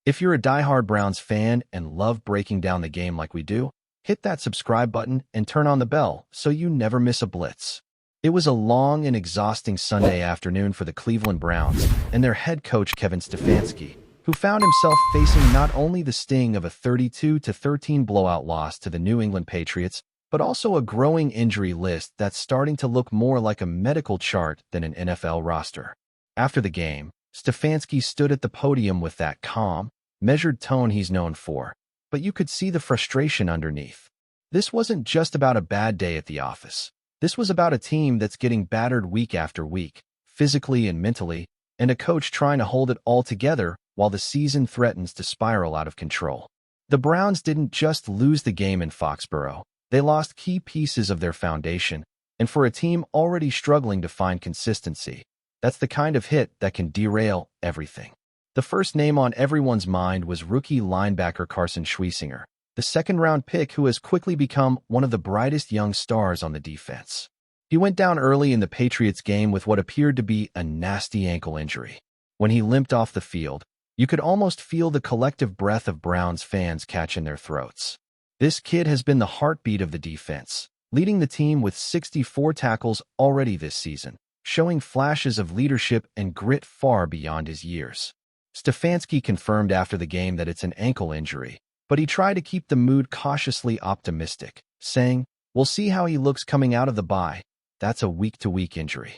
If you're a diehard Browns fan and love breaking down the game like we do, hit that subscribe button and turn on the bell so you never miss a blitz. It was a long and exhausting Sunday afternoon for the Cleveland Browns and their head coach Kevin Stefanski, who found himself facing not only the sting of a 32-13 blowout loss to the New England Patriots, but also a growing injury list that's starting to look more like a medical chart than an NFL roster. After the game, Stefanski stood at the podium with that calm, measured tone he's known for, but you could see the frustration underneath. This wasn't just about a bad day at the office. This was about a team that's getting battered week after week, physically and mentally, and a coach trying to hold it all together while the season threatens to spiral out of control. The Browns didn't just lose the game in Foxborough. They lost key pieces of their foundation, and for a team already struggling to find consistency, that's the kind of hit that can derail everything. The first name on everyone's mind was rookie linebacker Carson Schweissinger, the second-round pick who has quickly become one of the brightest young stars on the defense. He went down early in the Patriots game with what appeared to be a nasty ankle injury. When he limped off the field, you could almost feel the collective breath of Browns fans catch in their throats. This kid has been the heartbeat of the defense, leading the team with 64 tackles already this season, showing flashes of leadership and grit far beyond his years. Stefanski confirmed after the game that it's an ankle injury, but he tried to keep the mood cautiously optimistic, saying, "We'll see how he looks coming out of the bye. That's a week-to-week injury."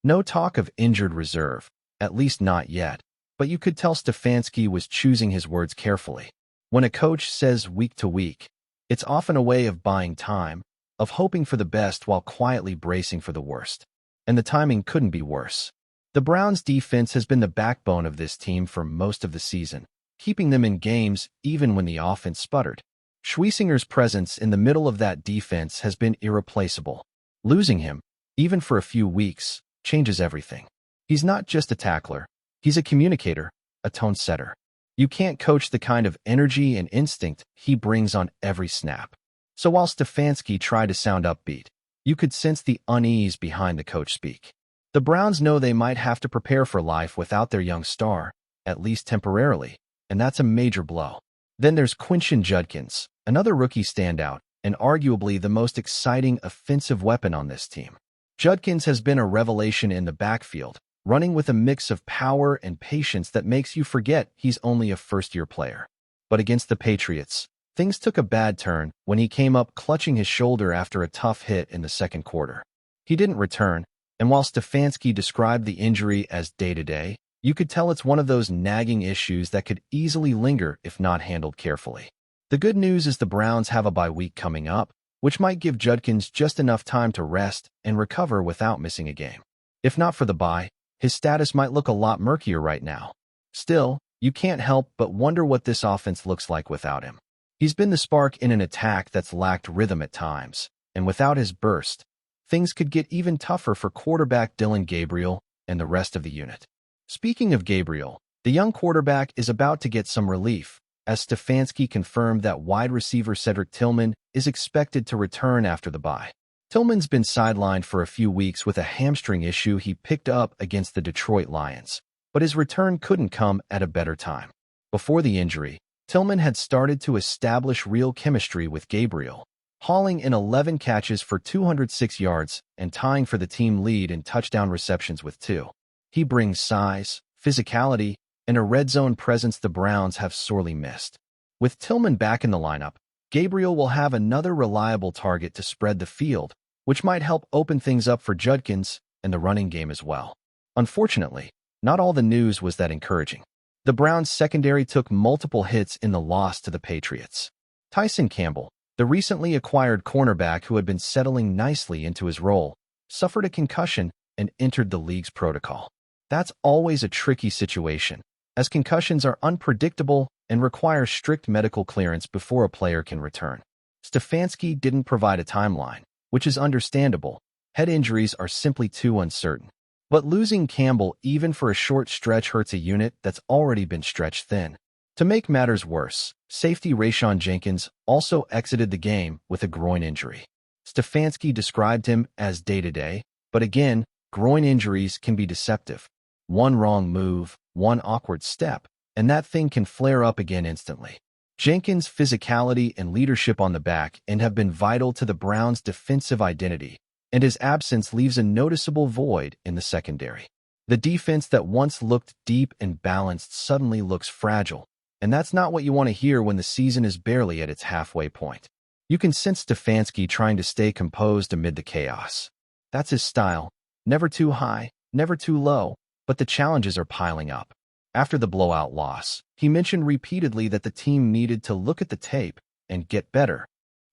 No talk of injured reserve, at least not yet, but you could tell Stefanski was choosing his words carefully. When a coach says week-to-week, it's often a way of buying time, of hoping for the best while quietly bracing for the worst. And the timing couldn't be worse. The Browns' defense has been the backbone of this team for most of the season, keeping them in games even when the offense sputtered. Schweisinger's presence in the middle of that defense has been irreplaceable. Losing him, even for a few weeks, changes everything. He's not just a tackler. He's a communicator, a tone setter. You can't coach the kind of energy and instinct he brings on every snap. So while Stefanski tried to sound upbeat, you could sense the unease behind the coach speak. The Browns know they might have to prepare for life without their young star, at least temporarily, and that's a major blow. Then there's Quinshon Judkins, another rookie standout, and arguably the most exciting offensive weapon on this team. Judkins has been a revelation in the backfield, running with a mix of power and patience that makes you forget he's only a first-year player. But against the Patriots, things took a bad turn when he came up clutching his shoulder after a tough hit in the second quarter. He didn't return, and while Stefanski described the injury as day-to-day, you could tell it's one of those nagging issues that could easily linger if not handled carefully. The good news is the Browns have a bye week coming up, which might give Judkins just enough time to rest and recover without missing a game. If not for the bye, his status might look a lot murkier right now. Still, you can't help but wonder what this offense looks like without him. He's been the spark in an attack that's lacked rhythm at times, and without his burst, things could get even tougher for quarterback Dillon Gabriel and the rest of the unit. Speaking of Gabriel, the young quarterback is about to get some relief, as Stefanski confirmed that wide receiver Cedric Tillman is expected to return after the bye. Tillman's been sidelined for a few weeks with a hamstring issue he picked up against the Detroit Lions, but his return couldn't come at a better time. Before the injury, Tillman had started to establish real chemistry with Gabriel, hauling in 11 catches for 206 yards and tying for the team lead in touchdown receptions with 2. He brings size, physicality, and a red zone presence the Browns have sorely missed. With Tillman back in the lineup, Gabriel will have another reliable target to spread the field, which might help open things up for Judkins and the running game as well. Unfortunately, not all the news was that encouraging. The Browns' secondary took multiple hits in the loss to the Patriots. Tyson Campbell, the recently acquired cornerback who had been settling nicely into his role, suffered a concussion and entered the league's protocol. That's always a tricky situation, as concussions are unpredictable and require strict medical clearance before a player can return. Stefanski didn't provide a timeline, which is understandable. Head injuries are simply too uncertain. But losing Campbell even for a short stretch hurts a unit that's already been stretched thin. To make matters worse, safety Rayshon Jenkins also exited the game with a groin injury. Stefanski described him as day-to-day, but again, groin injuries can be deceptive. One wrong move, one awkward step, and that thing can flare up again instantly. Jenkins' physicality and leadership on the back end have been vital to the Browns' defensive identity, and his absence leaves a noticeable void in the secondary. The defense that once looked deep and balanced suddenly looks fragile, and that's not what you want to hear when the season is barely at its halfway point. You can sense Stefanski trying to stay composed amid the chaos. That's his style, never too high, never too low, but the challenges are piling up. After the blowout loss, he mentioned repeatedly that the team needed to look at the tape and get better.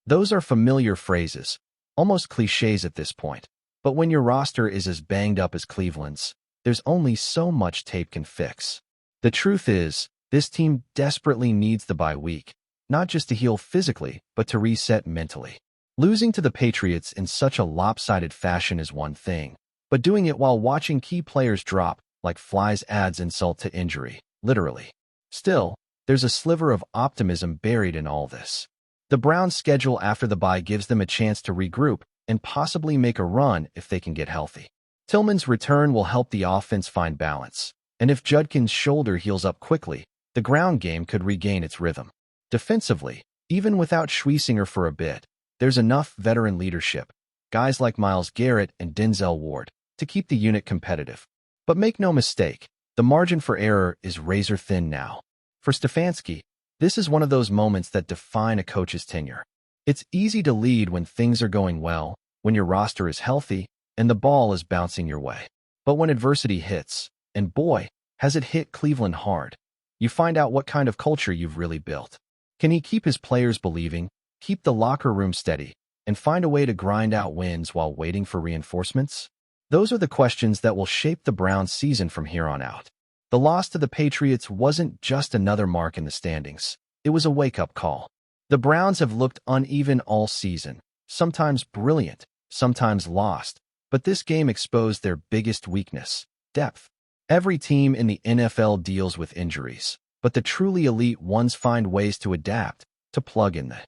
Those are familiar phrases, almost cliches at this point, but when your roster is as banged up as Cleveland's, there's only so much tape can fix. The truth is, this team desperately needs the bye week, not just to heal physically, but to reset mentally. Losing to the Patriots in such a lopsided fashion is one thing, but doing it while watching key players drop like flies adds insult to injury, literally. Still, there's a sliver of optimism buried in all this. The Browns' schedule after the bye gives them a chance to regroup and possibly make a run if they can get healthy. Tillman's return will help the offense find balance, and if Judkins' shoulder heals up quickly, the ground game could regain its rhythm. Defensively, even without Schlesinger for a bit, there's enough veteran leadership, guys like Myles Garrett and Denzel Ward, to keep the unit competitive. But make no mistake, the margin for error is razor-thin now. For Stefanski, this is one of those moments that define a coach's tenure. It's easy to lead when things are going well, when your roster is healthy, and the ball is bouncing your way. But when adversity hits, and boy, has it hit Cleveland hard, you find out what kind of culture you've really built. Can he keep his players believing, keep the locker room steady, and find a way to grind out wins while waiting for reinforcements? Those are the questions that will shape the Browns' season from here on out. The loss to the Patriots wasn't just another mark in the standings. It was a wake-up call. The Browns have looked uneven all season, sometimes brilliant, sometimes lost, but this game exposed their biggest weakness: depth. Every team in the NFL deals with injuries, but the truly elite ones find ways to adapt, to plug in the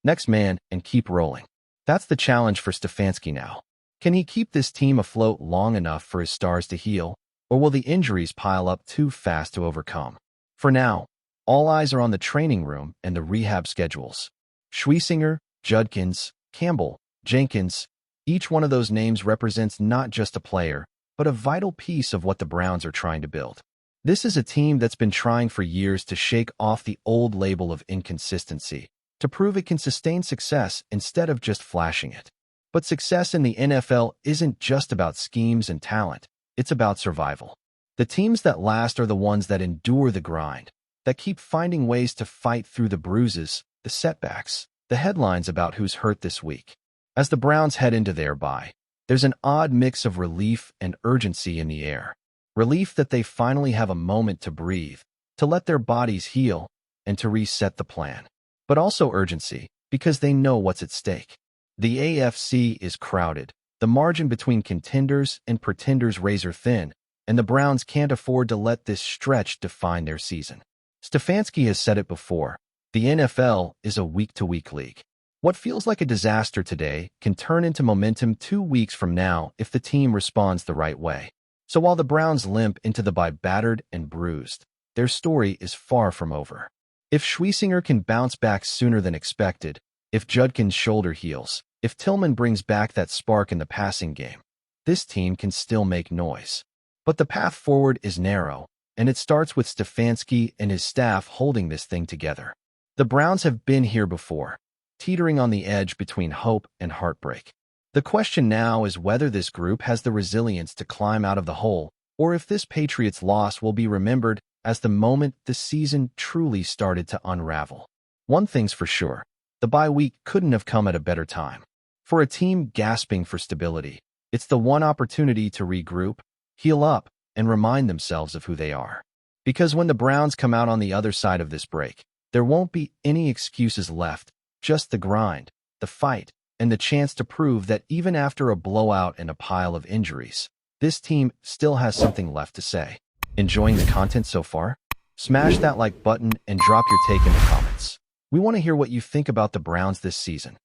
next man and keep rolling. That's the challenge for Stefanski now. Can he keep this team afloat long enough for his stars to heal, or will the injuries pile up too fast to overcome? For now, all eyes are on the training room and the rehab schedules. Schlesinger, Judkins, Campbell, Jenkins, each one of those names represents not just a player, but a vital piece of what the Browns are trying to build. This is a team that's been trying for years to shake off the old label of inconsistency, to prove it can sustain success instead of just flashing it. But success in the NFL isn't just about schemes and talent, it's about survival. The teams that last are the ones that endure the grind, that keep finding ways to fight through the bruises, the setbacks, the headlines about who's hurt this week. As the Browns head into their bye, there's an odd mix of relief and urgency in the air. Relief that they finally have a moment to breathe, to let their bodies heal, and to reset the plan. But also urgency, because they know what's at stake. The AFC is crowded, the margin between contenders and pretenders razor-thin, and the Browns can't afford to let this stretch define their season. Stefanski has said it before, the NFL is a week-to-week league. What feels like a disaster today can turn into momentum 2 weeks from now if the team responds the right way. So while the Browns limp into the bye battered and bruised, their story is far from over. If Schlesinger can bounce back sooner than expected, if Judkins' shoulder heals, if Tillman brings back that spark in the passing game, this team can still make noise. But the path forward is narrow, and it starts with Stefanski and his staff holding this thing together. The Browns have been here before, teetering on the edge between hope and heartbreak. The question now is whether this group has the resilience to climb out of the hole, or if this Patriots loss will be remembered as the moment the season truly started to unravel. One thing's for sure, the bye week couldn't have come at a better time. For a team gasping for stability, it's the one opportunity to regroup, heal up, and remind themselves of who they are. Because when the Browns come out on the other side of this break, there won't be any excuses left, just the grind, the fight, and the chance to prove that even after a blowout and a pile of injuries, this team still has something left to say. Enjoying the content so far? Smash that like button and drop your take in the comments. We want to hear what you think about the Browns this season.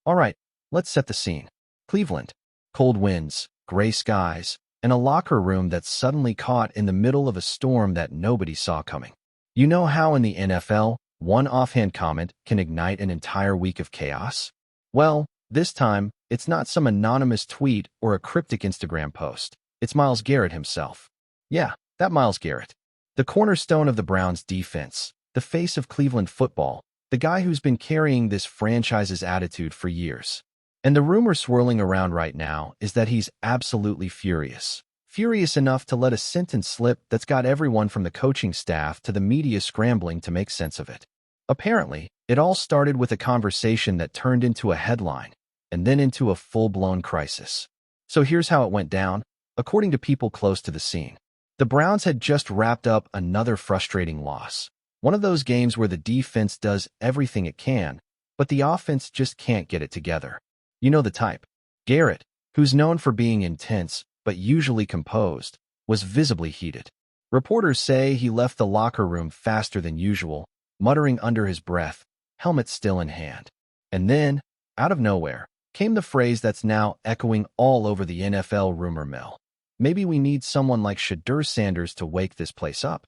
All right, let's set the scene. Cleveland. Cold winds, gray skies, and a locker room that's suddenly caught in the middle of a storm that nobody saw coming. You know how in the NFL, one offhand comment can ignite an entire week of chaos? Well, this time, it's not some anonymous tweet or a cryptic Instagram post. It's Myles Garrett himself. Yeah, that Myles Garrett. The cornerstone of the Browns' defense, the face of Cleveland football, the guy who's been carrying this franchise's attitude for years. And the rumor swirling around right now is that he's absolutely furious. Furious enough to let a sentence slip that's got everyone from the coaching staff to the media scrambling to make sense of it. Apparently, it all started with a conversation that turned into a headline, and then into a full-blown crisis. So here's how it went down, according to people close to the scene. The Browns had just wrapped up another frustrating loss. One of those games where the defense does everything it can, but the offense just can't get it together. You know the type. Garrett, who's known for being intense, but usually composed, was visibly heated. Reporters say he left the locker room faster than usual, muttering under his breath, helmet still in hand. And then, out of nowhere, came the phrase that's now echoing all over the NFL rumor mill. Maybe we need someone like SHEDEUR Sanders to wake this place up.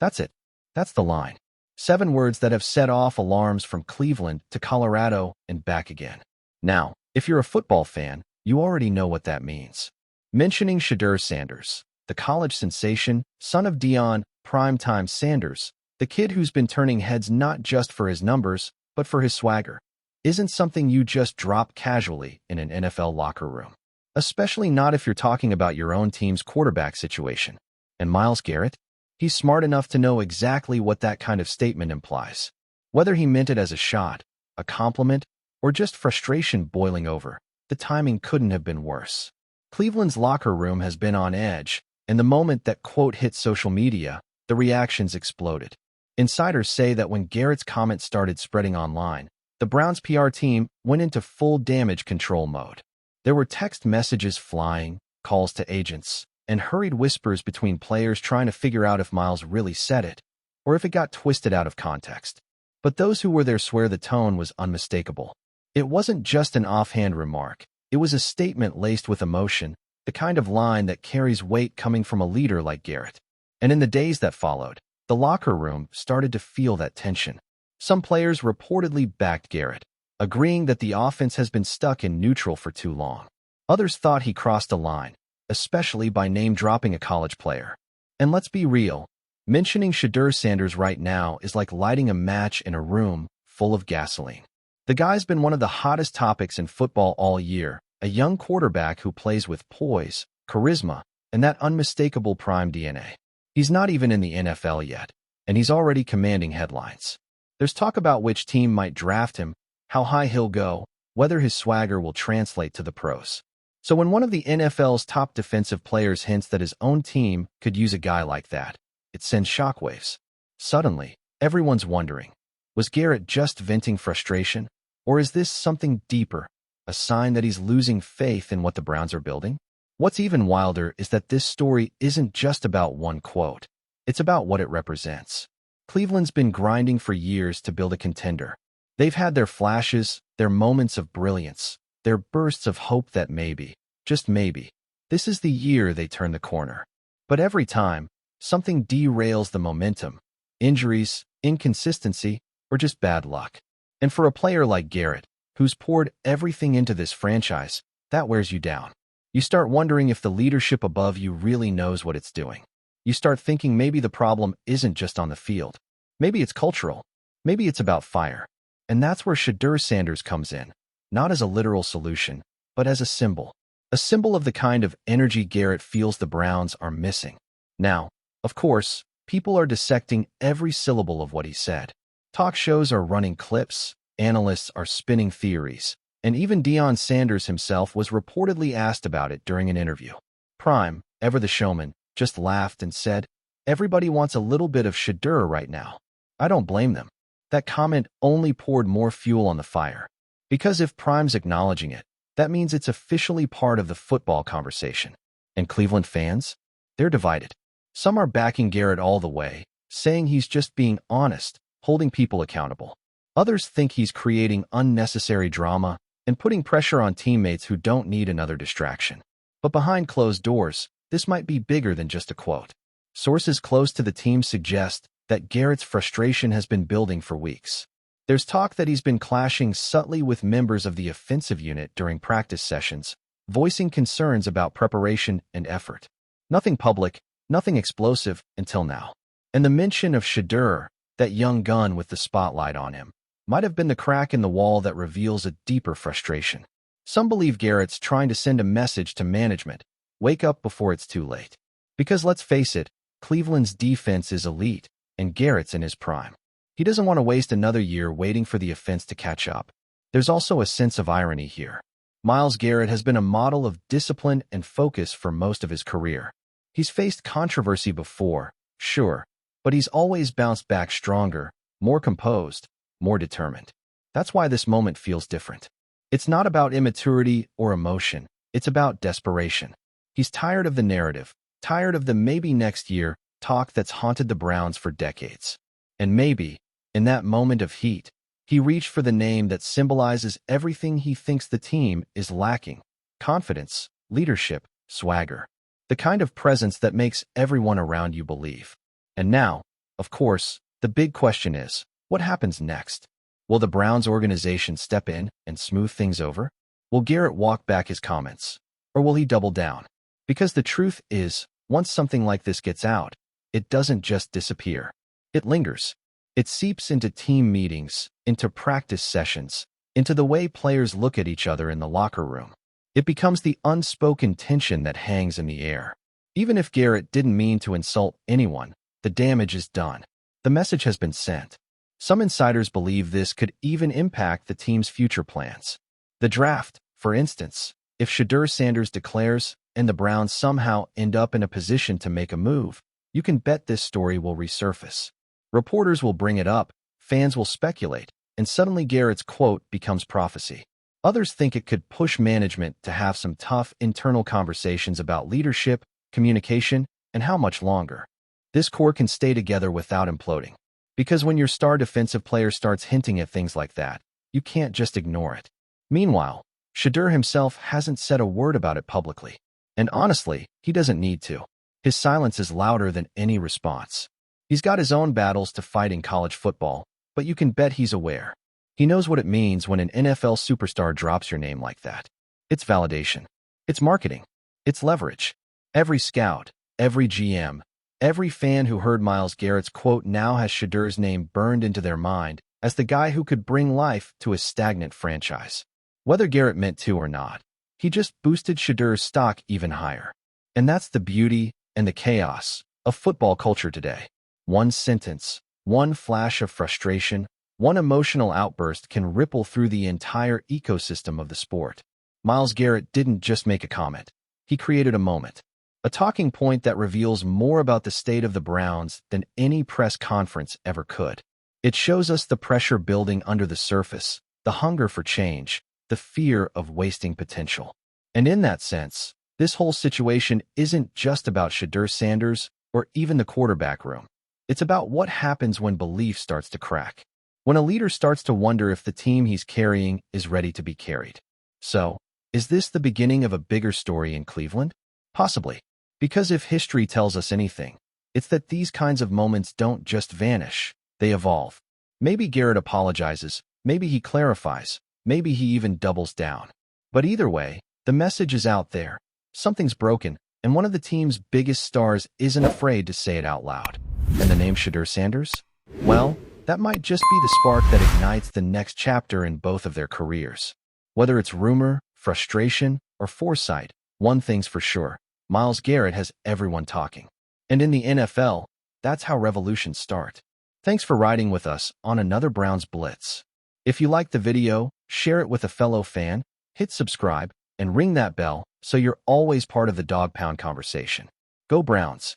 That's it. That's the line. 7 words that have set off alarms from Cleveland to Colorado and back again. Now, if you're a football fan, you already know what that means. Mentioning SHEDEUR Sanders, the college sensation, son of Deion "Primetime" Sanders, the kid who's been turning heads not just for his numbers, but for his swagger, isn't something you just drop casually in an NFL locker room. Especially not if you're talking about your own team's quarterback situation. And Myles Garrett? He's smart enough to know exactly what that kind of statement implies. Whether he meant it as a shot, a compliment, or just frustration boiling over, the timing couldn't have been worse. Cleveland's locker room has been on edge, and the moment that quote hit social media, the reactions exploded. Insiders say that when Garrett's comment started spreading online, the Browns' PR team went into full damage control mode. There were text messages flying, calls to agents, and hurried whispers between players trying to figure out if Myles really said it, or if it got twisted out of context. But those who were there swear the tone was unmistakable. It wasn't just an offhand remark. It was a statement laced with emotion, the kind of line that carries weight coming from a leader like Garrett. And in the days that followed, the locker room started to feel that tension. Some players reportedly backed Garrett, agreeing that the offense has been stuck in neutral for too long. Others thought he crossed a line, especially by name-dropping a college player. And let's be real, mentioning SHEDEUR Sanders right now is like lighting a match in a room full of gasoline. The guy's been one of the hottest topics in football all year, a young quarterback who plays with poise, charisma, and that unmistakable prime DNA. He's not even in the NFL yet, and he's already commanding headlines. There's talk about which team might draft him, how high he'll go, whether his swagger will translate to the pros. So when one of the NFL's top defensive players hints that his own team could use a guy like that, it sends shockwaves. Suddenly, everyone's wondering, was Garrett just venting frustration? Or is this something deeper, a sign that he's losing faith in what the Browns are building? What's even wilder is that this story isn't just about one quote. It's about what it represents. Cleveland's been grinding for years to build a contender. They've had their flashes, their moments of brilliance, their bursts of hope that maybe, just maybe, this is the year they turn the corner. But every time, something derails the momentum. Injuries, inconsistency, or just bad luck. And for a player like Garrett, who's poured everything into this franchise, that wears you down. You start wondering if the leadership above you really knows what it's doing. You start thinking maybe the problem isn't just on the field. Maybe it's cultural. Maybe it's about fire. And that's where SHEDEUR Sanders comes in, not as a literal solution, but as a symbol. A symbol of the kind of energy Garrett feels the Browns are missing. Now, of course, people are dissecting every syllable of what he said. Talk shows are running clips, analysts are spinning theories, and even Deion Sanders himself was reportedly asked about it during an interview. Prime, ever the showman, just laughed and said, "Everybody wants a little bit of SHEDEUR right now." I don't blame them. That comment only poured more fuel on the fire. Because if Prime's acknowledging it, that means it's officially part of the football conversation. And Cleveland fans? They're divided. Some are backing Garrett all the way, saying he's just being honest, holding people accountable. Others think he's creating unnecessary drama and putting pressure on teammates who don't need another distraction. But behind closed doors, this might be bigger than just a quote. Sources close to the team suggest that Garrett's frustration has been building for weeks. There's talk that he's been clashing subtly with members of the offensive unit during practice sessions, voicing concerns about preparation and effort. Nothing public, nothing explosive until now. And the mention of SHEDEUR, that young gun with the spotlight on him, might have been the crack in the wall that reveals a deeper frustration. Some believe Garrett's trying to send a message to management: wake up before it's too late. Because let's face it, Cleveland's defense is elite, and Garrett's in his prime. He doesn't want to waste another year waiting for the offense to catch up. There's also a sense of irony here. Myles Garrett has been a model of discipline and focus for most of his career. He's faced controversy before, sure, but he's always bounced back stronger, more composed, more determined. That's why this moment feels different. It's not about immaturity or emotion. It's about desperation. He's tired of the narrative, tired of the maybe next year talk that's haunted the Browns for decades. And maybe, in that moment of heat, he reached for the name that symbolizes everything he thinks the team is lacking: confidence, leadership, swagger. The kind of presence that makes everyone around you believe. And now, of course, the big question is, what happens next? Will the Browns organization step in and smooth things over? Will Garrett walk back his comments? Or will he double down? Because the truth is, once something like this gets out, it doesn't just disappear. It lingers. It seeps into team meetings, into practice sessions, into the way players look at each other in the locker room. It becomes the unspoken tension that hangs in the air. Even if Garrett didn't mean to insult anyone, the damage is done. The message has been sent. Some insiders believe this could even impact the team's future plans. The draft, for instance. If SHEDEUR Sanders declares and the Browns somehow end up in a position to make a move, you can bet this story will resurface. Reporters will bring it up, fans will speculate, and suddenly Garrett's quote becomes prophecy. Others think it could push management to have some tough internal conversations about leadership, communication, and how much longer this core can stay together without imploding. Because when your star defensive player starts hinting at things like that, you can't just ignore it. Meanwhile, SHEDEUR himself hasn't said a word about it publicly. And honestly, he doesn't need to. His silence is louder than any response. He's got his own battles to fight in college football, but you can bet he's aware. He knows what it means when an NFL superstar drops your name like that. It's validation. It's marketing. It's leverage. Every scout, every GM, every fan who heard Myles Garrett's quote now has SHEDEUR's name burned into their mind as the guy who could bring life to a stagnant franchise. Whether Garrett meant to or not, he just boosted SHEDEUR's stock even higher. And that's the beauty and the chaos of football culture today. One sentence, one flash of frustration, one emotional outburst can ripple through the entire ecosystem of the sport. Myles Garrett didn't just make a comment. He created a moment. A talking point that reveals more about the state of the Browns than any press conference ever could. It shows us the pressure building under the surface, the hunger for change, the fear of wasting potential. And in that sense, this whole situation isn't just about SHEDEUR Sanders or even the quarterback room. It's about what happens when belief starts to crack. When a leader starts to wonder if the team he's carrying is ready to be carried. So, is this the beginning of a bigger story in Cleveland? Possibly. Because if history tells us anything, it's that these kinds of moments don't just vanish, they evolve. Maybe Garrett apologizes, maybe he clarifies, maybe he even doubles down. But either way, the message is out there. Something's broken, and one of the team's biggest stars isn't afraid to say it out loud. And the name SHEDEUR Sanders? Well, that might just be the spark that ignites the next chapter in both of their careers. Whether it's rumor, frustration, or foresight, one thing's for sure. Myles Garrett has everyone talking. And in the NFL, that's how revolutions start. Thanks for riding with us on another Browns Blitz. If you liked the video, share it with a fellow fan, hit subscribe, and ring that bell so you're always part of the Dawg Pound conversation. Go Browns!